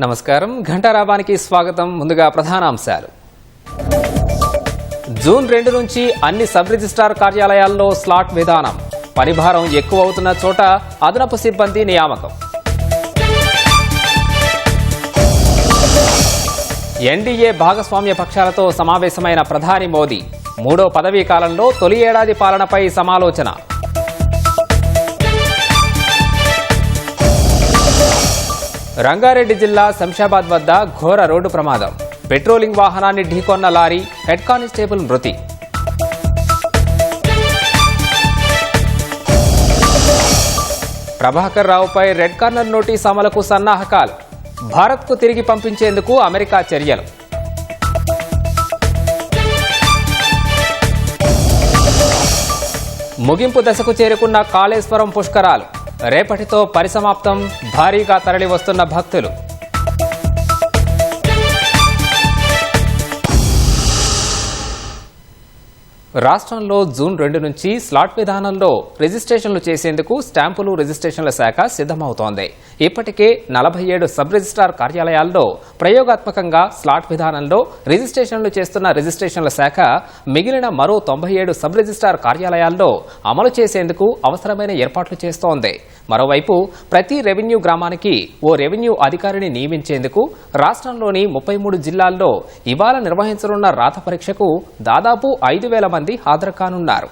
నమస్కారం, ఘంటారాబానికి స్వాగతం. ముందుగా ప్రధానాంశాలు. జూన్ 2 నుంచి అన్ని సబ్ రిజిస్ట్రార్ కార్యాలయాల్లో స్లాట్ విధానం. పనిభారం ఎక్కువ అవుతున్న చోట అదనపు సిబ్బంది నియామకం. ఎన్డీఏ భాగస్వామ్య పక్షాలతో సమావేశమైన ప్రధాని మోదీ. 3వ పదవీ కాలంలో తొలి ఏడాది పాలనపై సమాలోచన. రంగారెడ్డి జిల్లా శంషాబాద్ వద్ద ఘోర రోడ్డు ప్రమాదం. పెట్రోలింగ్ వాహనాన్ని ఢీకొన్న లారీ, హెడ్ కానిస్టేబుల్ మృతి. ప్రభాకర్ రావుపై రెడ్ కార్నర్ నోటీస్ అమలుకు సన్నాహకాలు. భారత్కు తిరిగి పంపించేందుకు అమెరికా చర్యలు. ముగింపు దశకు చేరుకున్న కాళేశ్వరం పుష్కరాలు. రేపటితో పరిసమాప్తం. భారీగా తరలి వస్తున్న భక్తులు. రాష్ట్రంలో జూన్ 2 నుంచి స్లాట్ విధానంలో రిజిస్ట్రేషన్లు చేసేందుకు స్టాంపులు రిజిస్ట్రేషన్ల శాఖ సిద్ధమవుతోంది. ఇప్పటికే 47 సబ్ రిజిస్ట్రార్ కార్యాలయాల్లో ప్రయోగాత్మకంగా స్లాట్ విధానంలో రిజిస్ట్రేషన్లు చేస్తున్న రిజిస్ట్రేషన్ల శాఖ మిగిలిన మరో 97 సబ్ రిజిస్ట్రార్ కార్యాలయాల్లో అమలు చేసేందుకు అవసరమైన ఏర్పాట్లు చేస్తోంది. మరోవైపు ప్రతి రెవెన్యూ గ్రామానికి ఓ రెవెన్యూ అధికారిని నియమించేందుకు రాష్ట్రంలోని 33 జిల్లాల్లో ఇవాళ నిర్వహించనున్న రాత పరీక్షకు దాదాపు 5,000 మంది హాజరు కానున్నారు.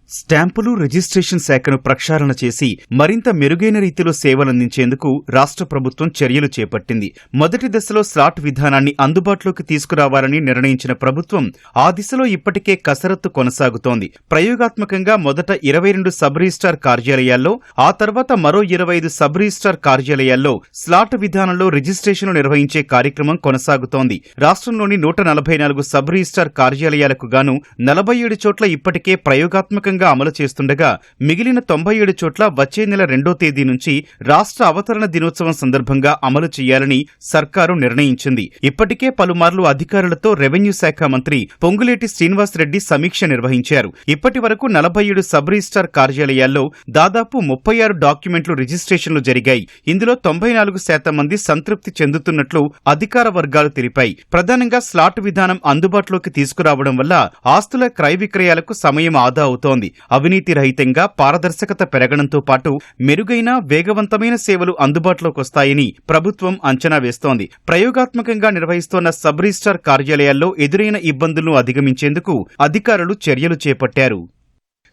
స్టాంపులు రిజిస్ట్రేషన్ శాఖను ప్రక్షాళన చేసి మరింత మెరుగైన రీతిలో సేవలందించేందుకు రాష్ట్ర ప్రభుత్వం చర్యలు చేపట్టింది. మొదటి దశలో స్లాట్ విధానాన్ని అందుబాటులోకి తీసుకురావాలని నిర్ణయించిన ప్రభుత్వం ఆ దిశలో ఇప్పటికే కసరత్తు కొనసాగుతోంది. ప్రయోగాత్మకంగా మొదట 22 సబ్ రిజిస్ట్రార్ కార్యాలయాల్లో, ఆ తర్వాత మరో 25 సబ్ రిజిస్ట్రార్ కార్యాలయాల్లో స్లాట్ విధానంలో రిజిస్ట్రేషన్లు నిర్వహించే కార్యక్రమం కొనసాగుతోంది. రాష్ట్రంలోని 144 సబ్ రిజిస్ట్రార్ కార్యాలయాలకు గాను 47 చోట్ల ఇప్పటికే ప్రయోగాత్మకంగా అమలు చేస్తుండగా మిగిలిన 97 చోట్ల వచ్చే నెల 2వ తేదీ నుంచి రాష్ట్ర అవతరణ దినోత్సవం సందర్భంగా అమలు చేయాలని సర్కారు నిర్ణయించింది. ఇప్పటికే పలుమార్లు అధికారులతో రెవెన్యూ శాఖ మంత్రి పొంగులేటి శ్రీనివాసరెడ్డి సమీక్ష నిర్వహించారు. ఇప్పటి వరకు 47 సబ్ రిజిస్ట్రార్ కార్యాలయాల్లో దాదాపు 36 డాక్యుమెంట్లు రిజిస్ట్రేషన్లు జరిగాయి. ఇందులో 94% మంది సంతృప్తి చెందుతున్నట్లు అధికార వర్గాలు తెలిపాయి. ప్రధానంగా స్లాట్ విధానం అందుబాటులోకి తీసుకురావడం వల్ల ఆస్తుల క్రయ విక్రయాలకు సమయం ఆదా అవుతోంది. అవినీతి రహితంగా పారదర్శకత పెరగడంతో పాటు మెరుగైన వేగవంతమైన సేవలు అందుబాటులోకి వస్తాయని ప్రభుత్వం అంచనా వేస్తోంది. ప్రయోగాత్మకంగా నిర్వహిస్తోన్న సబ్ రిజిస్ట్రార్ కార్యాలయాల్లో ఎదురైన ఇబ్బందులను అధిగమించేందుకు అధికారులు చర్యలు చేపట్టారు.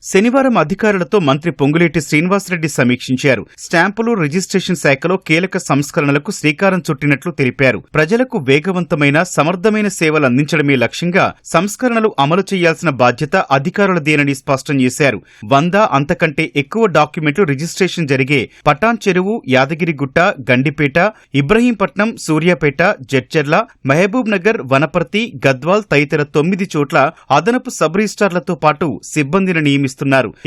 శనివారం అధికారులతో మంత్రి పొంగులేటి శ్రీనివాసరెడ్డి సమీక్షించారు. స్టాంపులు రిజిస్ట్రేషన్ శాఖలో కీలక సంస్కరణలకు శ్రీకారం చుట్టినట్లు తెలిపారు. ప్రజలకు వేగవంతమైన, సమర్థమైన సేవలు అందించడమే లక్ష్యంగా సంస్కరణలు అమలు చేయాల్సిన బాధ్యత అధికారులదేనని స్పష్టం చేశారు. 100 అంతకంటే ఎక్కువ డాక్యుమెంట్లు రిజిస్ట్రేషన్ జరిగే పటాన్ చెరువు, యాదగిరిగుట్ట, గండిపేట, ఇబ్రహీంపట్నం, సూర్యాపేట, జడ్చర్ల, మహబూబ్ నగర్, వనపర్తి, గద్వాల్ తదితర 9 చోట్ల అదనపు సబ్ రిజిస్ట్రార్లతో పాటు సిబ్బందిని నియమిస్తున్నారు.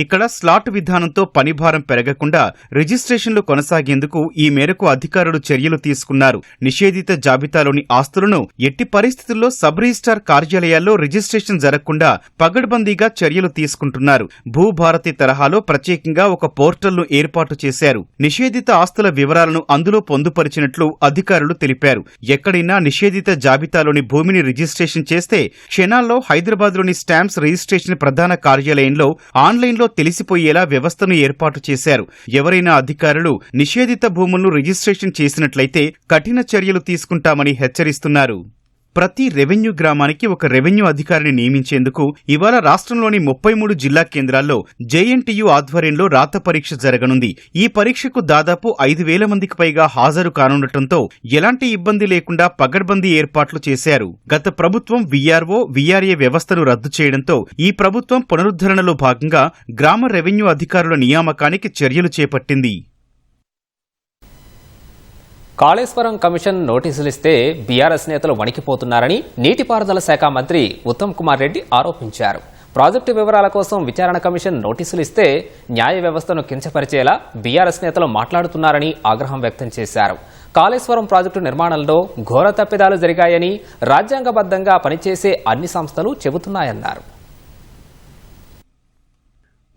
ఇక్కడ స్లాట్ విధానంతో పనిభారం పెరగకుండా రిజిస్ట్రేషన్లు కొనసాగేందుకు ఈ మేరకు అధికారులు చర్యలు తీసుకున్నారు. నిషేధిత జాబితాలోని ఆస్తులను ఎట్టి పరిస్థితుల్లో సబ్ రిజిస్ట్రార్ కార్యాలయాల్లో రిజిస్ట్రేషన్ జరగకుండా పగడ్బందీగా చర్యలు తీసుకుంటున్నారు. భూభారతి తరహాలో ప్రత్యేకంగా ఒక పోర్టల్ను ఏర్పాటు చేశారు. నిషేధిత ఆస్తుల వివరాలను అందులో పొందుపరిచినట్లు అధికారులు తెలిపారు. ఎక్కడైనా నిషేధిత జాబితాలోని భూమిని రిజిస్ట్రేషన్ చేస్తే క్షణాల్లో హైదరాబాద్లోని స్టాంప్స్ రిజిస్ట్రేషన్ ప్రధాన కార్యాలయంలో ఆన్లైన్లో తెలిసిపోయేలా వ్యవస్థను ఏర్పాటు చేశారు. ఎవరైనా అధికారులు నిషేధిత భూములను రిజిస్ట్రేషన్ చేసినట్లయితే కఠిన చర్యలు తీసుకుంటామని హెచ్చరిస్తున్నారు. ప్రతి రెవెన్యూ గ్రామానికి ఒక రెవెన్యూ అధికారిని నియమించేందుకు ఇవాళ రాష్ట్రంలోని 33 జిల్లా కేంద్రాల్లో జేఎన్టీయూ ఆధ్వర్యంలో రాత పరీక్ష జరగనుంది. ఈ పరీక్షకు దాదాపు 5,000 మందికి పైగా హాజరు కానుండటంతో ఎలాంటి ఇబ్బంది లేకుండా పగడ్బందీ ఏర్పాట్లు చేశారు. గత ప్రభుత్వం వీఆర్ఓ, వీఆర్ఏ వ్యవస్థను రద్దు చేయడంతో ఈ ప్రభుత్వం పునరుద్ధరణలో భాగంగా గ్రామ రెవెన్యూ అధికారుల నియామకానికి చర్యలు చేపట్టింది. కాళేశ్వరం కమిషన్ నోటీసులిస్తే బీఆర్ఎస్ నేతలు వణికిపోతున్నారని నీటిపారుదల శాఖ మంత్రి ఉత్తమ్ కుమార్ రెడ్డి ఆరోపించారు. ప్రాజెక్టు వివరాల కోసం విచారణ కమిషన్ నోటీసులు ఇస్తే న్యాయ వ్యవస్థను కించపరిచేలా బీఆర్ఎస్ నేతలు మాట్లాడుతున్నారని ఆగ్రహం వ్యక్తం చేశారు. కాళేశ్వరం ప్రాజెక్టు నిర్మాణంలో ఘోర తప్పిదాలు జరిగాయని రాజ్యాంగబద్ధంగా పనిచేసే అన్ని సంస్థలు చెబుతున్నాయన్నారు.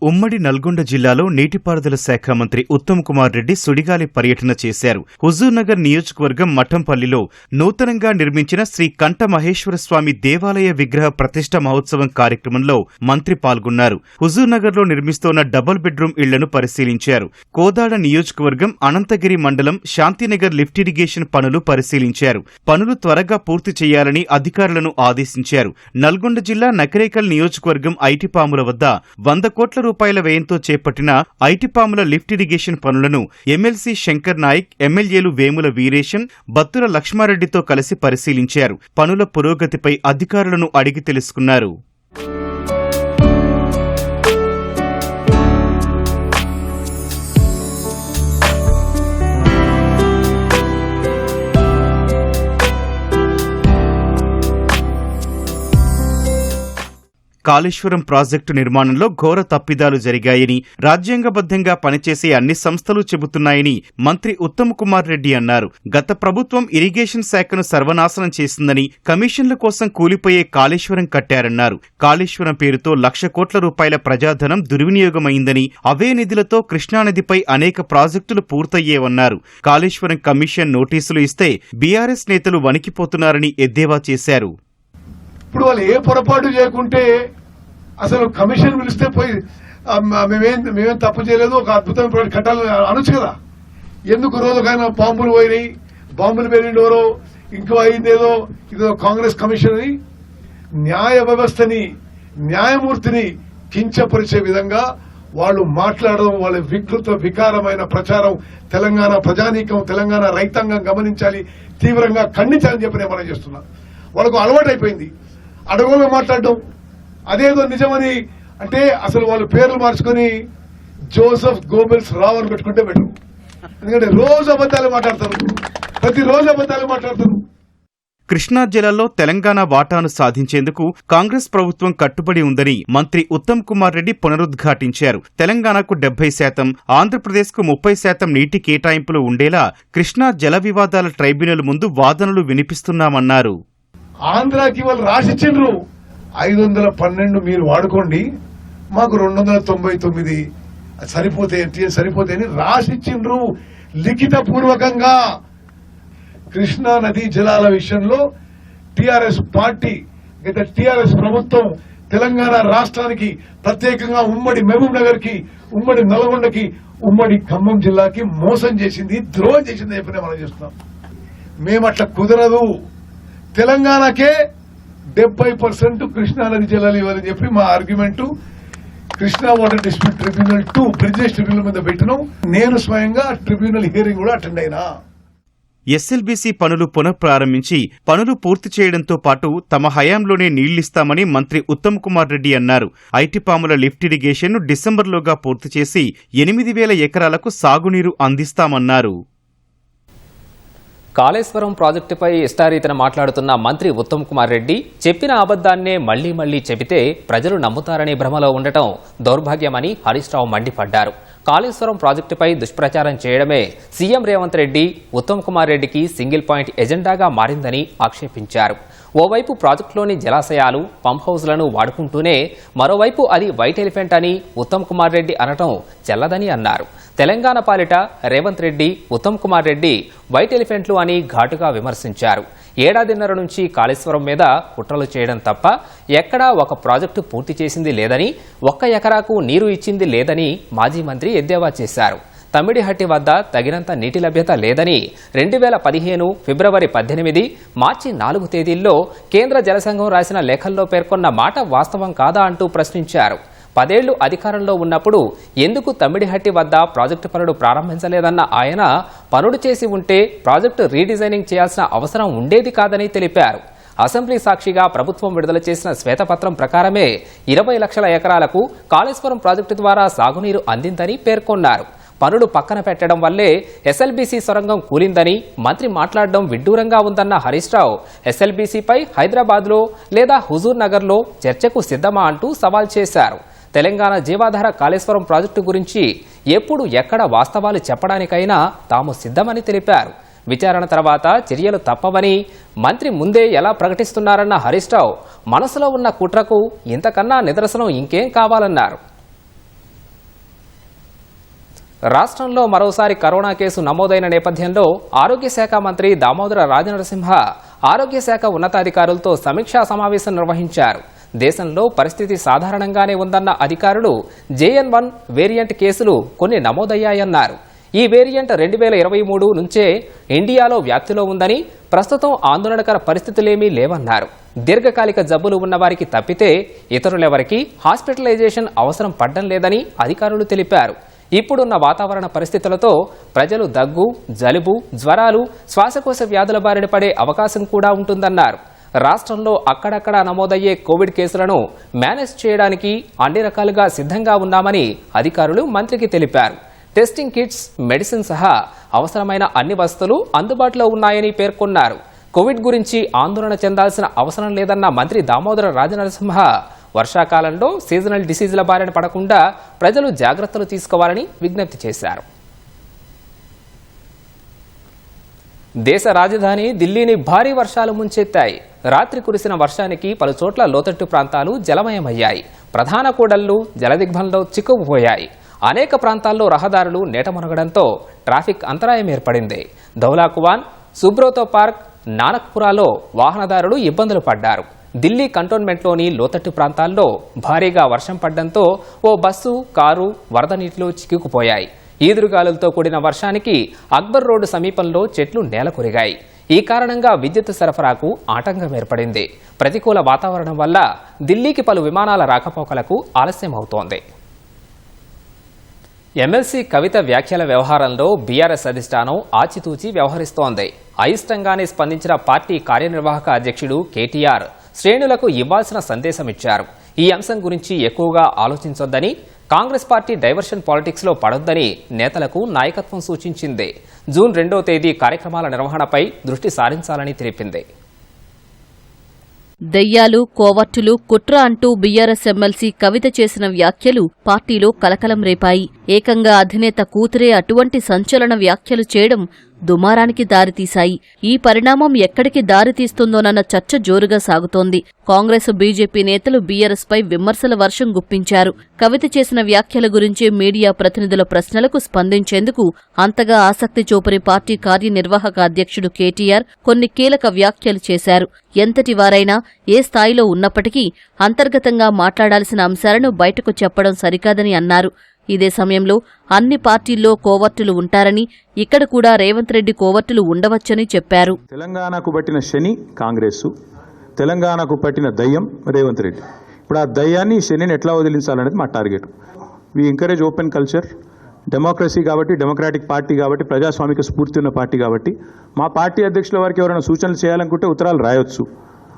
ఉమ్మడి నల్గొండ జిల్లాలో నీటిపారుదల శాఖ మంత్రి ఉత్తమ్ కుమార్ రెడ్డి సుడిగాలి పర్యటన చేశారు. హుజూర్నగర్ నియోజకవర్గం మఠంపల్లిలో నూతనంగా నిర్మించిన శ్రీ కంఠ మహేశ్వరస్వామి దేవాలయ విగ్రహ ప్రతిష్ఠ మహోత్సవం కార్యక్రమంలో మంత్రి పాల్గొన్నారు. హుజూర్నగర్లో నిర్మిస్తోన్న డబుల్ బెడ్రూమ్ ఇళ్లను పరిశీలించారు. కోదాడ నియోజకవర్గం అనంతగిరి మండలం శాంతినగర్ లిఫ్ట్ ఇరిగేషన్ పనులు పరిశీలించారు. పనులు త్వరగా పూర్తి చేయాలని అధికారులను ఆదేశించారు. నల్గొండ జిల్లా నకరేకల్ నియోజకవర్గం ఐటిపాముల వద్ద 100 కోట్ల రూపాయల వ్యయంతో చేపట్టిన ఐటిపాముల లిఫ్ట్ ఇరిగేషన్ పనులను ఎమ్మెల్సీ శంకర్ నాయక్, ఎమ్మెల్యేలు వేముల వీరేశన్, బత్తుల లక్ష్మారెడ్డితో కలిసి పరిశీలించారు. పనుల పురోగతిపై అధికారులను అడిగి తెలుసుకున్నారు. కాళేశ్వరం ప్రాజెక్టు నిర్మాణంలో ఘోర తప్పిదాలు జరిగాయని, రాజ్యాంగబద్ధంగా పనిచేసే అన్ని సంస్థలు చెబుతున్నాయని మంత్రి ఉత్తమ్ కుమార్ రెడ్డి అన్నారు. గత ప్రభుత్వం ఇరిగేషన్ శాఖను సర్వనాశనం చేసిందని, కమిషన్ల కోసం కూలిపోయే కాళేశ్వరం కట్టారన్నారు. కాళేశ్వరం పేరుతో 1,00,000 కోట్ల రూపాయల ప్రజాధనం దుర్వినియోగమైందని, అవే నిధులతో కృష్ణానదిపై అనేక ప్రాజెక్టులు పూర్తయ్యేవన్నారు. కాళేశ్వరం కమిషన్ నోటీసులు ఇస్తే బీఆర్ఎస్ నేతలు వణికిపోతున్నారని ఎద్దేవా చేశారు. ఇప్పుడు వాళ్ళు ఏ పొరపాటు చేయకుంటే అసలు కమిషన్ పిలిస్తే పోయి మేమేం తప్పు చేయలేదు, ఒక అద్భుతమైన ప్రాజెక్ట్ కట్టాలని అనొచ్చు కదా. ఎందుకు రోజుకైనా బాంబులు పోయినాయి, బాంబులు పెరిగిండోరో ఇంకో అయిందేదో, ఇదో కాంగ్రెస్ కమిషన్ అని న్యాయ వ్యవస్థని, న్యాయమూర్తిని కించపరిచే విధంగా వాళ్ళు మాట్లాడడం, వాళ్ళ వికృత వికారమైన ప్రచారం తెలంగాణ ప్రజానీకం, తెలంగాణ రైతాంగం గమనించాలి, తీవ్రంగా ఖండించాలని చెప్పి నేను మనం చేస్తున్నా. వాళ్ళకు అలవాటు అయిపోయింది అడగోలుగా మాట్లాడడం. అదేదో నిజమని అంటే అసలు వాళ్ళు పేర్లు మార్చుకొని జోసెఫ్ గోబెల్స్ రావు అని పెట్టుకుంటే బెటర్. ఎందుకంటే రోజు అబద్దాలు మాట్లాడతారు, ప్రతిరోజు అబద్దాలు మాట్లాడతారు. కృష్ణా జిల్లాలో తెలంగాణ వాటాను సాధించేందుకు కాంగ్రెస్ ప్రభుత్వం కట్టుబడి ఉందని మంత్రి ఉత్తమ్ కుమార్ రెడ్డి పునరుద్ఘాటించారు. తెలంగాణకు 70%, ఆంధ్రప్రదేశ్కు 30% నీటి కేటాయింపులు ఉండేలా కృష్ణా జల వివాదాల ట్రైబ్యునల్ ముందు వాదనలు వినిపిస్తున్నామన్నారు. ఆంధ్రాకి వాళ్ళు రాసిచ్చిండ్రు 512 మీరు వాడుకోండి, మాకు 299 సరిపోతాయని రాసిచ్చిండ్రు లిఖిత పూర్వకంగా. కృష్ణా నదీ జలాల విషయంలో టీఆర్ఎస్ పార్టీ, టీఆర్ఎస్ ప్రభుత్వం తెలంగాణ రాష్ట్రానికి ప్రత్యేకంగా ఉమ్మడి మహబూబ్ నగర్ కి, ఉమ్మడి నల్గొండకి, ఉమ్మడి ఖమ్మం జిల్లాకి మోసం చేసింది, ద్రోహం చేసింది చెప్పిన మనం చేస్తున్నాం. మేమట్లా కుదరదు, తెలంగాణకే 70% కృష్ణానది జలాలు ఇవ్వాలని చెప్పి మా argument Krishna water dispute tribunal 2 Brijesh tribunal మీద పెట్టినాం. నేను స్వయంగా ట్రిబ్యునల్ హియరింగ్ కూడా అటెండ్ అయినా. ఎస్ఎల్బీసీ పనులు పునఃప్రారంభించి పనులు పూర్తి చేయడంతో పాటు తమ హయాంలోనే నీళ్లిస్తామని మంత్రి ఉత్తమ్ కుమార్ రెడ్డి అన్నారు. ఐటిపాముల లిఫ్ట్ ఇరిగేషన్ను డిసెంబర్లోగా పూర్తి చేసి 8,000 ఎకరాలకు సాగునీరు అందిస్తామన్నారు. కాళేశ్వరం ప్రాజెక్టుపై ఇష్టారీతన మాట్లాడుతున్న మంత్రి ఉత్తమ్ కుమార్ రెడ్డి చెప్పిన అబద్దాన్నే మళ్లీ మళ్లీ చెబితే ప్రజలు నమ్ముతారనే భ్రమలో ఉండటం దౌర్భాగ్యమని హరీష్ రావు మండిపడ్డారు. కాళేశ్వరం ప్రాజెక్టుపై దుష్ప్రచారం చేయడమే సీఎం రేవంత్ రెడ్డి, ఉత్తమ్ కుమార్ రెడ్డికి సింగిల్ పాయింట్ ఎజెండాగా మారిందని ఆక్షేపించారు. ఓవైపు ప్రాజెక్టులోని జలాశయాలు, పంప్ హౌజ్లను వాడుకుంటూనే మరోవైపు అది వైట్ ఎలిఫెంట్ అని ఉత్తమ్ కుమార్ రెడ్డి అనటం చెల్లదని అన్నారు. తెలంగాణ పాలిట రేవంత్ రెడ్డి, ఉత్తమ్ కుమార్ రెడ్డి వైట్ ఎలిఫెంట్లు అని ఘాటుగా విమర్శించారు. ఏడాదిన్నర నుంచి కాళేశ్వరం మీద కుట్రలు చేయడం తప్ప ఎక్కడా ఒక ప్రాజెక్టు పూర్తి చేసింది లేదని, 1 ఎకరాకు నీరు ఇచ్చింది లేదని మాజీ మంత్రి ఎద్దేవా చేశారు. తమ్మిడిహట్టి వద్ద తగినంత నీటి లభ్యత లేదని 2015 ఫిబ్రవరి 18, మార్చి 4 తేదీల్లో కేంద్ర జలసంఘం రాసిన లేఖల్లో పేర్కొన్న మాట వాస్తవం కాదా అంటూ ప్రశ్నించారు. 10 ఏళ్లు అధికారంలో ఉన్నప్పుడు ఎందుకు తమ్మిడిహట్టి వద్ద ప్రాజెక్టు పనులు ప్రారంభించలేదన్న ఆయన, పనులు చేసి ఉంటే ప్రాజెక్టు రీడిజైనింగ్ చేయాల్సిన అవసరం ఉండేది కాదని తెలిపారు. అసెంబ్లీ సాక్షిగా ప్రభుత్వం విడుదల చేసిన శ్వేతపత్రం ప్రకారమే 20 లక్షల ఎకరాలకు కాళేశ్వరం ప్రాజెక్టు ద్వారా సాగునీరు అందిందని పేర్కొన్నారు. పనులు పక్కన పెట్టడం వల్లే ఎస్ఎల్బీసీ సొరంగం కూలిందని మంత్రి మాట్లాడడం విడ్డూరంగా ఉందన్న హరీష్ రావు ఎస్ఎల్బీసీపై హైదరాబాద్లో లేదా హుజూర్ నగర్లో చర్చకు సిద్ధమా అంటూ సవాల్ చేశారు. తెలంగాణ జీవాధార కాళేశ్వరం ప్రాజెక్టు గురించి ఎప్పుడు ఎక్కడ వాస్తవాలు చెప్పడానికైనా తాము సిద్ధమని తెలిపారు. విచారణ తర్వాత చర్యలు తప్పవని మంత్రి ముందే ఎలా ప్రకటిస్తున్నారన్న హరీష్ రావు మనసులో ఉన్న కుట్రకు ఇంతకన్నా నిదర్శనం ఇంకేం కావాలన్నారు. రాష్ట్రంలో మరోసారి కరోనా కేసు నమోదైన నేపథ్యంలో ఆరోగ్య శాఖ మంత్రి దామోదర రాజనరసింహ ఆరోగ్య శాఖ ఉన్నతాధికారులతో సమీక్షా సమావేశం నిర్వహించారు. దేశంలో పరిస్థితి సాధారణంగానే ఉందన్న అధికారులు JN1 వేరియంట్ కేసులు కొన్ని నమోదయ్యాయన్నారు. ఈ వేరియంట్ 2023 నుంచే ఇండియాలో వ్యాప్తిలో ఉందని, ప్రస్తుతం ఆందోళనకర పరిస్థితులేమీ లేవన్నారు. దీర్ఘకాలిక జబ్బులు ఉన్నవారికి తప్పితే ఇతరులెవరికీ హాస్పిటలైజేషన్ అవసరం పడ్డం లేదని అధికారులు తెలిపారు. ఇప్పుడున్న వాతావరణ పరిస్థితులతో ప్రజలు దగ్గు, జలుబు, జ్వరాలు, శ్వాసకోశ వ్యాధుల బారిన పడే అవకాశం కూడా ఉంటుందన్నారు. రాష్ట్రంలో అక్కడక్కడా నమోదయ్యే కోవిడ్ కేసులను మేనేజ్ చేయడానికి అన్ని రకాలుగా సిద్ధంగా ఉన్నామని అధికారులు మంత్రికి తెలిపారు. టెస్టింగ్ కిట్స్, మెడిసిన్ సహా అవసరమైన అన్ని వసతులు అందుబాటులో ఉన్నాయని పేర్కొన్నారు. కోవిడ్ గురించి ఆందోళన చెందాల్సిన అవసరం లేదన్న మంత్రి దామోదర రాజనరసింహ వర్షాకాలంలో సీజనల్ డిసీజుల బారిన పడకుండా ప్రజలు జాగ్రత్తలు తీసుకోవాలని విజ్ఞప్తి చేశారు. దేశ రాజధాని ఢిల్లీని భారీ వర్షాలు ముంచెత్తాయి. రాత్రి కురిసిన వర్షానికి పలుచోట్ల లోతట్టు ప్రాంతాలు జలమయమయ్యాయి. ప్రధాన కూడళ్లు జలదిగ్బంధంలో చిక్కుకుపోయాయి. అనేక ప్రాంతాల్లో రహదారులు నేటమునగడంతో ట్రాఫిక్ అంతరాయం ఏర్పడింది. ధౌలాకువాన్, సుబ్రోతో పార్క్, నానక్పురాలో వాహనదారులు ఇబ్బందులు పడ్డారు. ఢిల్లీ కంటోన్మెంట్లోని లోతట్టు ప్రాంతాల్లో భారీగా వర్షం పడ్డంతో ఓ బస్సు, కారు వరద నీటిలో చిక్కుకుపోయాయి. ఈదురుగాలులతో కూడిన వర్షానికి అక్బర్ రోడ్డు సమీపంలో చెట్లు నేలకొరిగాయి. ఈ కారణంగా విద్యుత్ సరఫరాకు ఆటంకం ఏర్పడింది. ప్రతికూల వాతావరణం వల్ల ఢిల్లీకి పలు విమానాల రాకపోకలకు ఆలస్యమవుతోంది. ఎమ్మెల్సీ కవిత వ్యాఖ్యల వ్యవహారంలో బీఆర్ఎస్ అధిష్టానం ఆచితూచి వ్యవహరిస్తోంది. అయిష్టంగానే స్పందించిన పార్టీ కార్యనిర్వాహక అధ్యక్షుడు కేటీఆర్ శ్రేణులకు ఇవ్వాల్సిన సందేశమిచ్చారు. ఈ అంశం గురించి ఎక్కువగా ఆలోచించొద్దని, కాంగ్రెస్ పార్టీ డైవర్షన్ పాలిటిక్స్లో పడొద్దని నేతలకు నాయకత్వం సూచించింది. జూన్ 2వ తేదీ కార్యక్రమాల నిర్వహణపై దృష్టి సారించాలని తెలిపింది. దెయ్యాలు, కోవర్టులు, కుట్ర అంటూ బీఆర్ఎస్ ఎమ్మెల్సీ కవిత చేసిన వ్యాఖ్యలు పార్టీలో కలకలం రేపాయి. ఏకంగా అధినేత కూతురే అటువంటి సంచలన వ్యాఖ్యలు చేయడం దుమారానికి దారితీశాయి. ఈ పరిణామం ఎక్కడికి దారితీస్తుందోనన్న చర్చ జోరుగా సాగుతోంది. కాంగ్రెస్, బీజేపీ నేతలు బీఆర్ఎస్ పై విమర్శల వర్షం గుప్పించారు. కవిత చేసిన వ్యాఖ్యల గురించి మీడియా ప్రతినిధుల ప్రశ్నలకు స్పందించేందుకు అంతగా ఆసక్తి చూపని పార్టీ కార్యనిర్వాహక అధ్యక్షుడు కేటీఆర్ కొన్ని కీలక వ్యాఖ్యలు చేశారు. ఎంతటి వారైనా, ఏ స్థాయిలో ఉన్నప్పటికీ అంతర్గతంగా మాట్లాడాల్సిన అంశాలను బయటకు చెప్పడం సరికాదని అన్నారు. ఇదే సమయంలో అన్ని పార్టీల్లో కోవర్టులు ఉంటారని, ఇక్కడ కూడా రేవంత్ రెడ్డి కోవర్టులు ఉండవచ్చని చెప్పారు. తెలంగాణకు పట్టిన శని కాంగ్రెస్, తెలంగాణకు పట్టిన దయ్యం రేవంత్ రెడ్డి. ఇప్పుడు ఆ దయ్యాన్ని, శనిని ఎట్లా వదిలించాలనేది మా target. We encourage open culture, democracy కాబట్టి, డెమోక్రాటిక్ పార్టీ కాబట్టి, ప్రజాస్వామిక స్ఫూర్తి ఉన్న పార్టీ కాబట్టి, మా పార్టీ అధ్యక్షుల వారికి ఎవరైనా సూచనలు చేయాలనుకుంటే ఉత్తరాలు రాయొచ్చు.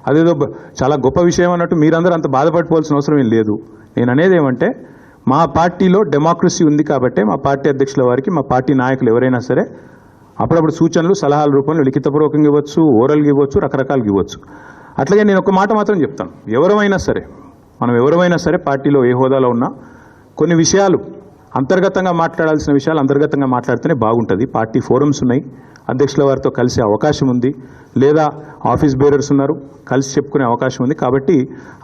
అదేదో చాలా గొప్ప విషయం అన్నట్టు మీరందరూ అంత బాధపడిపోవాల్సిన అవసరం ఏం లేదు. నేను అనేది ఏమంటే, మా పార్టీలో డెమోక్రసీ ఉంది కాబట్టి మా పార్టీ అధ్యక్షుల వారికి, మా పార్టీ నాయకులు ఎవరైనా సరే అప్పుడప్పుడు సూచనలు, సలహాల రూపంలో లిఖితపూర్వకంగా ఇవ్వచ్చు, ఓరల్గా ఇవ్వచ్చు, రకరకాలుగా ఇవ్వచ్చు. అట్లాగే నేను ఒక మాట మాత్రం చెప్తాను, మనం ఎవరైనా సరే పార్టీలో ఏ హోదాలో ఉన్నా కొన్ని విషయాలు అంతర్గతంగా మాట్లాడాల్సిన విషయాలు అంతర్గతంగా మాట్లాడితేనే బాగుంటుంది. పార్టీ ఫోరమ్స్ ఉన్నాయి, అధ్యక్షుల వారితో కలిసే అవకాశం ఉంది, లేదా ఆఫీస్ బేరర్స్ ఉన్నారు, కలిసి చెప్పుకునే అవకాశం ఉంది. కాబట్టి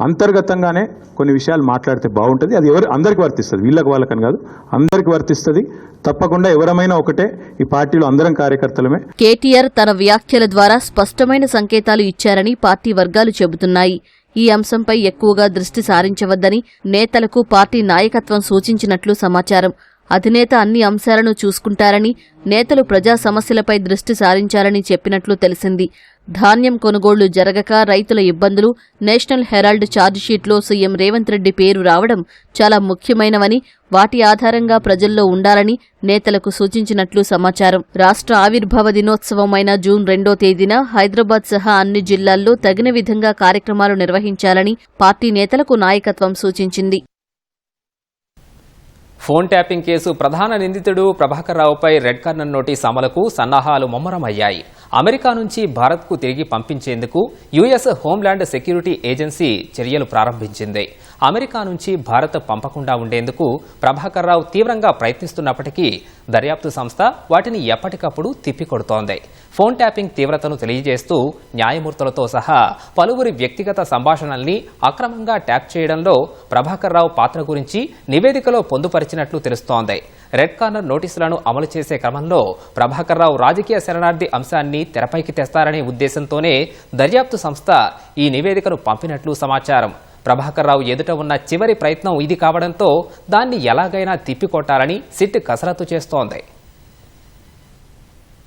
అంతర్గతంగానే కొన్ని విషయాలు మాట్లాడితే బాగుంటుంది. అది అందరికీ వర్తిస్తుంది, వీళ్ళకి వాళ్ళకని కాదు, అందరికీ వర్తిస్తుంది. తప్పకుండా ఎవరమైనా ఒకటే, ఈ పార్టీలో అందరం కార్యకర్తలమే. కేటీఆర్ తన వ్యాఖ్యల ద్వారా స్పష్టమైన సంకేతాలు ఇచ్చారని పార్టీ వర్గాలు చెబుతున్నాయి. ఈ అంశంపై ఎక్కువగా దృష్టి సారించవద్దని నేతలకు పార్టీ నాయకత్వం సూచించినట్లు సమాచారం. అధినేత అన్ని అంశాలను చూసుకుంటారని, నేతలు ప్రజా సమస్యలపై దృష్టి సారించాలని చెప్పినట్లు తెలిసింది. ధాన్యం కొనుగోళ్లు జరగక రైతుల ఇబ్బందులు, నేషనల్ హెరాల్డ్ ఛార్జిషీట్లో సీఎం రేవంత్ రెడ్డి పేరు రావడం చాలా ముఖ్యమైనవని, వాటి ఆధారంగా ప్రజల్లో ఉండాలని నేతలకు సూచించినట్లు సమాచారం. రాష్ట్ర ఆవిర్భావ దినోత్సవమైన జూన్ 2వ తేదీన హైదరాబాద్ సహా అన్ని జిల్లాల్లో తగిన విధంగా కార్యక్రమాలు నిర్వహించాలని పార్టీ నేతలకు నాయకత్వం సూచించింది. ఫోన్ ట్యాపింగ్ కేసు ప్రధాన నిందితుడు ప్రభాకర్ రావుపై రెడ్ కార్నర్ నోటీస్ అమలుకు సన్నాహాలు ముమ్మరమయ్యాయి. అమెరికా నుంచి భారత్కు తిరిగి పంపించేందుకు యుఎస్ హోంల్యాండ్ సెక్యూరిటీ ఏజెన్సీ చర్యలు ప్రారంభించింది. అమెరికా నుంచి భారత్ పంపకుండా ఉండేందుకు ప్రభాకర్ రావు తీవ్రంగా ప్రయత్నిస్తున్నప్పటికీ దర్యాప్తు సంస్థ వాటిని ఎప్పటికప్పుడు తిప్పికొడుతోంది. ఫోన్ ట్యాపింగ్ తీవ్రతను తెలియజేస్తూ న్యాయమూర్తులతో సహా పలువురి వ్యక్తిగత సంభాషణల్ని అక్రమంగా ట్యాప్ చేయడంలో ప్రభాకర్ రావు పాత్ర గురించి నివేదికలో పొందుపరిచినట్లు తెలుస్తోంది. రెడ్ కార్నర్ నోటీసులను అమలు చేసే క్రమంలో ప్రభాకర్ రావు రాజకీయ శరణార్థి అంశాన్ని తెరపైకి తెస్తారనే ఉద్దేశంతోనే దర్యాప్తు సంస్థ ఈ నివేదికను పంపినట్లు సమాచారం. ప్రభాకర్ రావు ఎదుట ఉన్న చివరి ప్రయత్నం ఇది కావడంతో దాన్ని ఎలాగైనా తిప్పికొట్టాలని సిట్ కసరత్తు చేస్తోంది.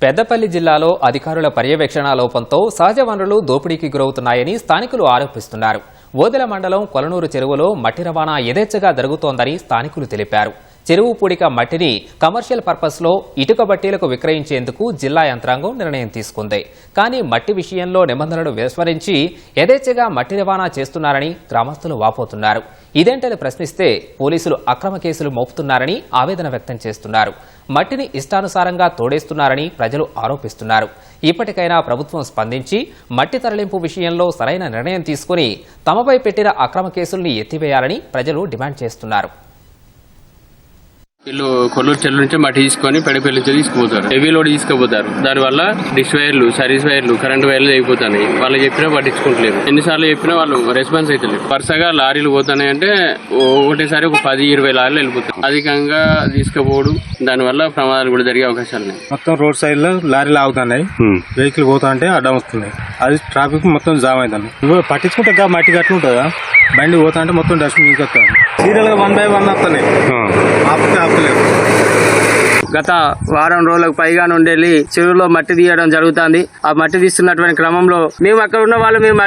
పెద్దపల్లి జిల్లాలో అధికారుల పర్యవేక్షణ లోపంతో సహజ వనరులు దోపిడీకి గురవుతున్నాయని స్థానికులు ఆరోపిస్తున్నారు. ఓదెల మండలం కొలనూరు చెరువులో మట్టి రవాణా యథేచ్ఛగా జరుగుతోందని స్థానికులు తెలిపారు. చెరువు పూడిక మట్టిని కమర్షియల్ పర్పస్లో ఇటుక బట్టీలకు విక్రయించేందుకు జిల్లా యంత్రాంగం నిర్ణయం తీసుకుంది. కానీ మట్టి విషయంలో నిబంధనలు విస్మరించి యథేచ్ఛగా మట్టి రవాణా చేస్తున్నారని గ్రామస్తులు వాపోతున్నారు. ఇదేంటని ప్రశ్నిస్తే పోలీసులు అక్రమ కేసులు మోపుతున్నారని ఆవేదన వ్యక్తం చేస్తున్నారు. మట్టిని ఇష్టానుసారంగా తోడేస్తున్నారని ప్రజలు ఆరోపిస్తున్నారు. ఇప్పటికైనా ప్రభుత్వం స్పందించి మట్టి తరలింపు విషయంలో సరైన నిర్ణయం తీసుకుని తమపై పెట్టిన అక్రమ కేసుల్ని ఎత్తివేయాలని ప్రజలు డిమాండ్ చేస్తున్నారు. వీళ్ళు కొల్లూరు చెల్లు నుంచి మట్టి తీసుకొని పెడపల్లి నుంచి తీసుకుపోతారు. హెవీ లోడ్ తీసుకుపోతారు. దానివల్ల డిష్ వైర్లు, సర్వీస్ వైర్లు, కరెంట్ వైర్లు అయిపోతాయి. వాళ్ళు చెప్పినా పట్టించుకుంటలేరు. ఎన్నిసార్లు చెప్పినా వాళ్ళు రెస్పాన్స్ అయితే లేదు. వరుసగా లారీలు పోతున్నాయి అంటే ఒకటేసారి ఒక 10-20 లారీలు వెళ్ళిపోతాయి. అధికంగా తీసుకుపోవడం దానివల్ల ప్రమాదాలు కూడా జరిగే అవకాశాలు ఉన్నాయి. మొత్తం రోడ్ సైడ్ లో లారీలు ఆగుతున్నాయి. వెహికల్ పోతా అంటే అడ్డం వస్తున్నాయి. అది ట్రాఫిక్ మొత్తం జామ్ అవుతుంది. పట్టించుకుంటే మట్టి గట్లు ఉంటుందా? బండి పోతా అంటే మొత్తం డస్ట్ మీకు వస్తుంది. సీరియల్ గా 1 by 1 వస్తున్నాయి. ఆపలేదు. గత వారం రోజులకు పైగా నుండి చెరువులో మట్టి తీయడం జరుగుతుంది. ఆ మట్టి తీస్తున్నటువంటి క్రమంలో మేము అక్కడ ఉన్న వాళ్ళు మేము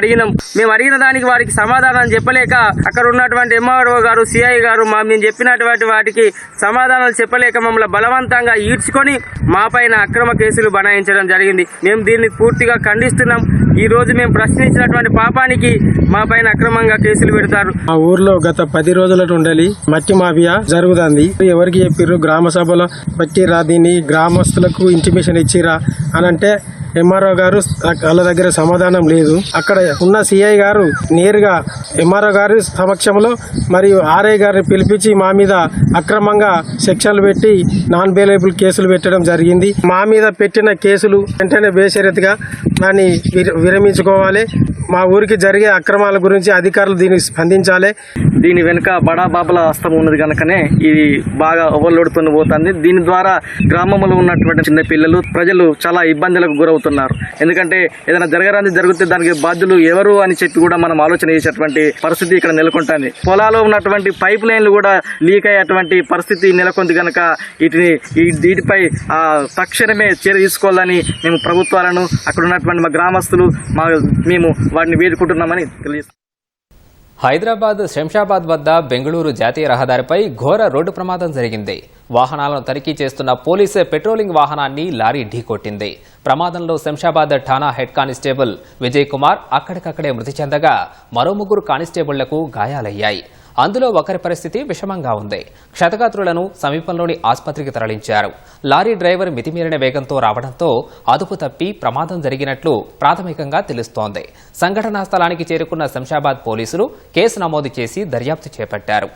అడిగిన దానికి వారికి సమాధానం చెప్పలేక అక్కడ ఉన్నటువంటి ఎంఆర్ఓ గారు, సిఐ గారు మేము చెప్పినటువంటి వాటికి సమాధానాలు చెప్పలేక మమ్మల్ని బలవంతంగా ఈడ్చుకొని మా పైన అక్రమ కేసులు బనాయించడం జరిగింది. మేము దీన్ని పూర్తిగా ఖండిస్తున్నాం. ఈ రోజు మేము ప్రశ్నించినటువంటి పాపానికి మా పైన అక్రమంగా కేసులు పెడతారు. మా ఊర్లో గత 10 రోజుల నుండి మట్టి మాఫియా జరుగుతుంది. ఎవరికి చెప్పిర్రు? గ్రామ సభలో పెట్టిరా, దీన్ని గ్రామస్తులకు ఇంటిమేషన్ ఇచ్చిరా అని అంటే ఎంఆర్ఓ గారు వాళ్ళ దగ్గర సమాధానం లేదు. అక్కడ ఉన్న సిఐ గారు నేరుగా ఎంఆర్ఓ గారి సమక్షంలో మరియు ఆర్ఐ గారిని పిలిపించి మా మీద అక్రమంగా సెక్షన్లు పెట్టి నాన్ బెయిలబుల్ కేసులు పెట్టడం జరిగింది. మా మీద పెట్టిన కేసులు వెంటనే బేషరతుగా దాన్ని విరమించుకోవాలి. మా ఊరికి జరిగే అక్రమాల గురించి అధికారులు దీనికి స్పందించాలి. దీని వెనుక బడా బాబుల హస్తం ఉన్నది కనుకనే ఇది బాగా ఓవర్లోడ్తో పోతుంది. దీని ద్వారా గ్రామంలో ఉన్నటువంటి చిన్న పిల్లలు, ప్రజలు చాలా ఇబ్బందులకు గురవుతున్నారు. ఎందుకంటే ఏదైనా జరగరాంది జరిగితే దానికి బాధ్యులు ఎవరు అని చెప్పి కూడా మనం ఆలోచన చేసేటువంటి పరిస్థితి ఇక్కడ నెలకొంటుంది. పొలాల్లో ఉన్నటువంటి పైప్ లైన్లు కూడా లీక్ అయ్యేటువంటి పరిస్థితి నెలకొంది కనుక వీటిపై తక్షణమే చర్య తీసుకోవాలని మేము ప్రభుత్వాలను, అక్కడ ఉన్నటువంటి మా గ్రామస్తులు మేము వాటిని వేడుకుంటున్నామని తెలియజేస్తున్నాం. హైదరాబాద్ శంషాబాద్ వద్ద బెంగళూరు జాతీయ రహదారిపై ఘోర రోడ్డు ప్రమాదం జరిగింది. వాహనాలను తనిఖీ చేస్తున్న పోలీసు పెట్రోలింగ్ వాహనాన్ని లారీ ఢీకొట్టింది. ప్రమాదంలో శంషాబాద్ ఠాణా హెడ్ కానిస్టేబుల్ విజయ్ కుమార్ అక్కడికక్కడే మృతి చెందగా మరో 3 కానిస్టేబుళ్లకు గాయాలయ్యాయి. అందులో ఒకరి పరిస్థితి విషమంగా ఉంది. క్షతగాత్రులను సమీపంలోని ఆసుపత్రికి తరలించారు. లారీ డ్రైవర్ మితిమీరిన వేగంతో రావడంతో అదుపు తప్పి ప్రమాదం జరిగినట్లు ప్రాథమికంగా తెలుస్తోంది. సంఘటనా స్థలానికి చేరుకున్న శంషాబాద్ పోలీసులు కేసు నమోదు చేసి దర్యాప్తు చేపట్టారు.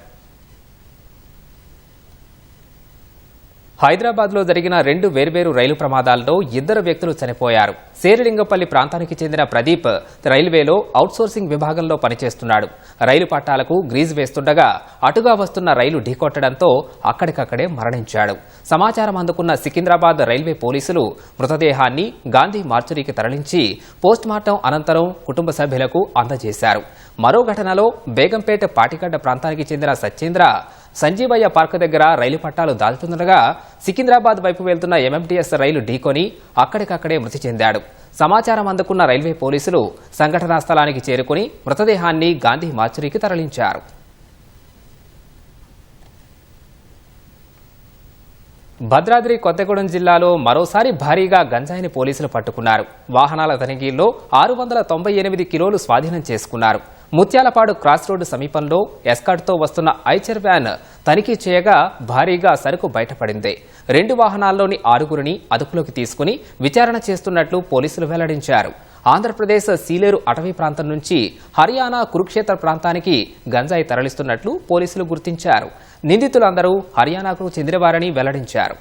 హైదరాబాద్లో జరిగిన 2 వేర్వేరు రైలు ప్రమాదాల్లో 2 వ్యక్తులు చనిపోయారు. శేరిలింగపల్లి ప్రాంతానికి చెందిన ప్రదీప్ రైల్వేలో అవుట్సోర్సింగ్ విభాగంలో పనిచేస్తున్నాడు. రైలు పట్టాలకు గ్రీజ్ వేస్తుండగా అటుగా వస్తున్న రైలు ఢీకొట్టడంతో అక్కడికక్కడే మరణించాడు. సమాచారం అందుకున్న సికింద్రాబాద్ రైల్వే పోలీసులు మృతదేహాన్ని గాంధీ మార్చురీకి తరలించి పోస్టుమార్టం అనంతరం కుటుంబ సభ్యులకు అందజేశారు. మరో ఘటనలో బేగంపేట పాటిగడ్డ ప్రాంతానికి చెందిన సత్యేంద్ర సంజీవయ్య పార్క్ దగ్గర రైలు పట్టాలు దాటుతుండగా సికింద్రాబాద్ వైపు వెళ్తున్న ఎంఎంటీఎస్ రైలు ఢీకొని అక్కడికక్కడే మృతి చెందాడు. సమాచారం అందుకున్న రైల్వే పోలీసులు సంఘటనా స్థలానికి చేరుకుని మృతదేహాన్ని గాంధీ మార్చురీకి తరలించారు. భద్రాద్రి కొత్తగూడెం జిల్లాలో మరోసారి భారీగా గంజాయిని పోలీసులు పట్టుకున్నారు. వాహనాల తనిఖీల్లో 698 కిలోలు స్వాధీనం చేసుకున్నారు. ముత్యాలపాడు క్రాస్ రోడ్డు సమీపంలో ఎస్కార్ట్తో వస్తున్న ఐచర్ వ్యాన్ తనిఖీ చేయగా భారీగా సరుకు బయటపడింది. 2 వాహనాల్లోని 6గురిని అదుపులోకి తీసుకుని విచారణ చేస్తున్నట్లు పోలీసులు వెల్లడించారు. ఆంధ్రప్రదేశ్ సీలేరు అటవీ ప్రాంతం నుంచి హర్యానా కురుక్షేత్ర ప్రాంతానికి గంజాయి తరలిస్తున్నట్లు పోలీసులు గుర్తించారు. నిందితులందరూ హర్యానాకు చెందినవారని వెల్లడించారు.